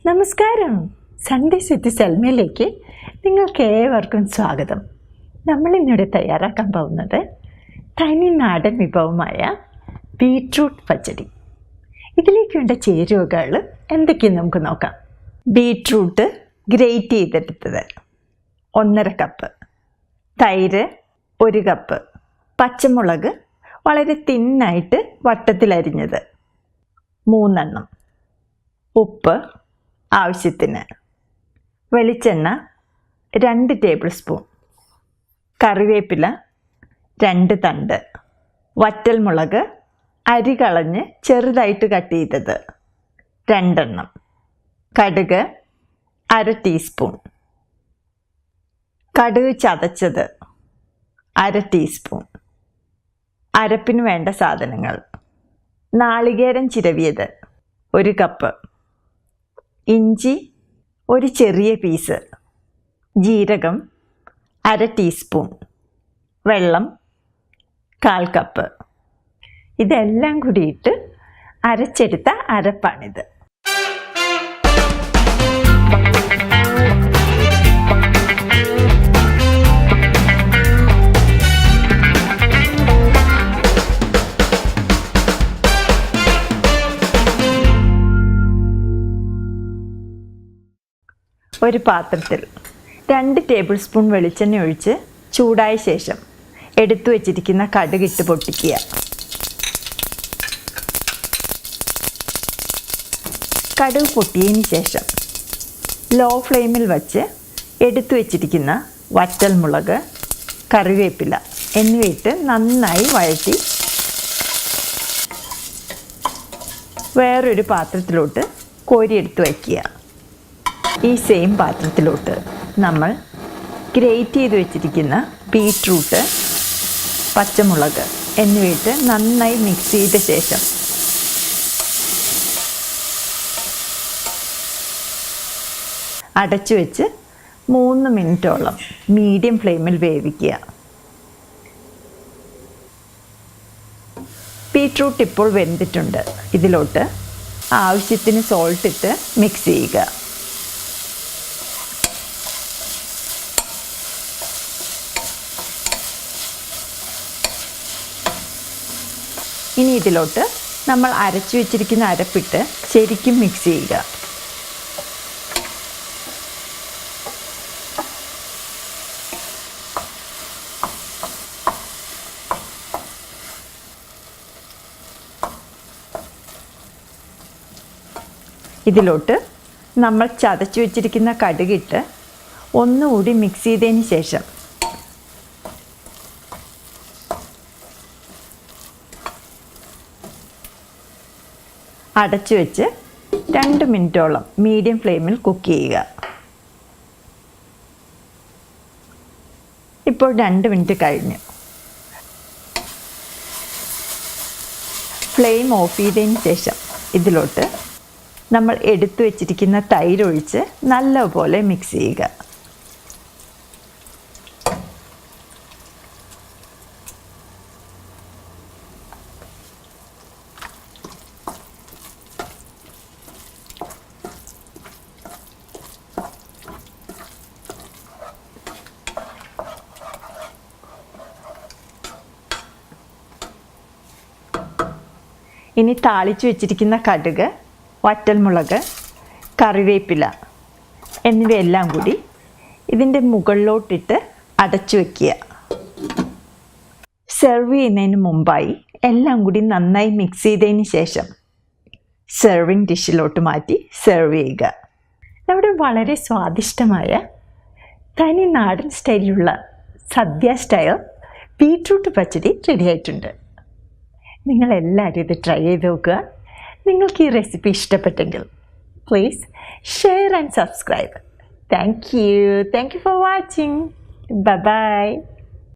നമസ്കാരം. സൺഡേ വിത്ത് സെൽമയിലേക്ക് നിങ്ങൾക്ക് ഏവർക്കും സ്വാഗതം. നമ്മളിന്നിവിടെ തയ്യാറാക്കാൻ പോകുന്നത് തനി നാടൻ വിഭവമായ ബീട്രൂട്ട് പച്ചടി. ഇതിലേക്ക് വേണ്ട ചേരുവകൾ എന്തൊക്കെയെന്ന് നമുക്ക് നോക്കാം. ബീട്രൂട്ട് ഗ്രേറ്റ് ചെയ്തെടുത്തത് 1.5 കപ്പ്, തൈര് 1 കപ്പ്, പച്ചമുളക് വളരെ തിന്നായിട്ട് വട്ടത്തിലരിഞ്ഞത് 3 എണ്ണം, ഉപ്പ് ആവശ്യത്തിന്, വെളിച്ചെണ്ണ 2 ടേബിൾ സ്പൂൺ, കറിവേപ്പില 2 തണ്ട്, വറ്റൽമുളക് അരി കളഞ്ഞ് ചെറുതായിട്ട് കട്ട് ചെയ്തത് 2 എണ്ണം, കടുക് 1/2 ടീസ്പൂൺ, കടുക് ചതച്ചത് 1/2 ടീസ്പൂൺ, അരപ്പിന് വേണ്ട സാധനങ്ങൾ: നാളികേരം ചിരവിയത് 1 കപ്പ്, ഇഞ്ചി 1 ചെറിയ പീസ്, ജീരകം 1/2 ടീസ്പൂൺ, വെള്ളം 1/4 കപ്പ്. ഇതെല്ലാം കൂടിയിട്ട് അരച്ചെടുത്ത അരപ്പാണിത്. ഒരു പാത്രത്തിൽ 2 ടേബിൾ സ്പൂൺ വെളിച്ചെണ്ണ ഒഴിച്ച് ചൂടായ ശേഷം എടുത്തു വച്ചിരിക്കുന്ന കടുകിട്ട് പൊട്ടിക്കുക. കടുക് പൊട്ടിയതിന് ശേഷം ലോ ഫ്ലെയിമിൽ വച്ച് എടുത്തു വച്ചിരിക്കുന്ന വറ്റൽമുളക്, കറിവേപ്പില എന്നിവയിട്ട് നന്നായി വഴറ്റി വേറൊരു പാത്രത്തിലോട്ട് കോരിയെടുത്ത് വയ്ക്കുക. ഈ സെയിം പാത്രത്തിലോട്ട് നമ്മൾ ഗ്രേറ്റ് ചെയ്ത് വെച്ചിരിക്കുന്ന ബീട്രൂട്ട്, പച്ചമുളക് എന്നിവയിട്ട് നന്നായി മിക്സ് ചെയ്ത ശേഷം അടച്ചു വെച്ച് 3 മിനിറ്റോളം മീഡിയം ഫ്ലെയിമിൽ വേവിക്കുക. ബീട്രൂട്ട് ഇപ്പോൾ വെന്തിട്ടുണ്ട്. ഇതിലോട്ട് ആവശ്യത്തിന് സോൾട്ട് ഇട്ട് മിക്സ് ചെയ്യുക. ഇനി ഇതിലോട്ട് നമ്മൾ അരച്ചു വെച്ചിരിക്കുന്ന അരപ്പിട്ട് ശരിക്കും മിക്സ് ചെയ്യുക. ഇതിലോട്ട് നമ്മൾ ചതച്ചു വെച്ചിരിക്കുന്ന കടുകിട്ട് ഒന്നുകൂടി മിക്സ് ചെയ്തതിന് ശേഷം അടച്ചു വെച്ച് 2 മിനിറ്റോളം മീഡിയം ഫ്ലെയിമിൽ കുക്ക് ചെയ്യുക. ഇപ്പോൾ 2 മിനിറ്റ് കഴിഞ്ഞു. ഫ്ലെയിം ഓഫ് ചെയ്തതിന് ശേഷം ഇതിലോട്ട് നമ്മൾ എടുത്തു വച്ചിരിക്കുന്ന തൈര് ഒഴിച്ച് നല്ലപോലെ മിക്സ് ചെയ്യുക. ഇനി താളിച്ചു വെച്ചിരിക്കുന്ന കടുക്, വറ്റൽമുളക്, കറിവേപ്പില എന്നിവയെല്ലാം കൂടി ഇതിൻ്റെ മുകളിലോട്ടിട്ട് അടച്ചു വയ്ക്കുക. സെർവ് ചെയ്യുന്നതിന് മുമ്പായി എല്ലാം കൂടി നന്നായി മിക്സ് ചെയ്തതിന് ശേഷം സെർവിങ് ഡിഷിലോട്ട് മാറ്റി സെർവ് ചെയ്യുക. നമ്മുടെ വളരെ സ്വാദിഷ്ടമായ തനി നാടൻ സ്റ്റൈലിലുള്ള സദ്യ സ്റ്റൈൽ ബീട്രൂട്ട് പച്ചടി റെഡി ആയിട്ടുണ്ട്. നിങ്ങളെല്ലാവരും ഇത് ട്രൈ ചെയ്ത് നോക്കുക. നിങ്ങൾക്ക് ഈ റെസിപ്പി ഇഷ്ടപ്പെട്ടെങ്കിൽ please share and subscribe. Thank you for watching. By.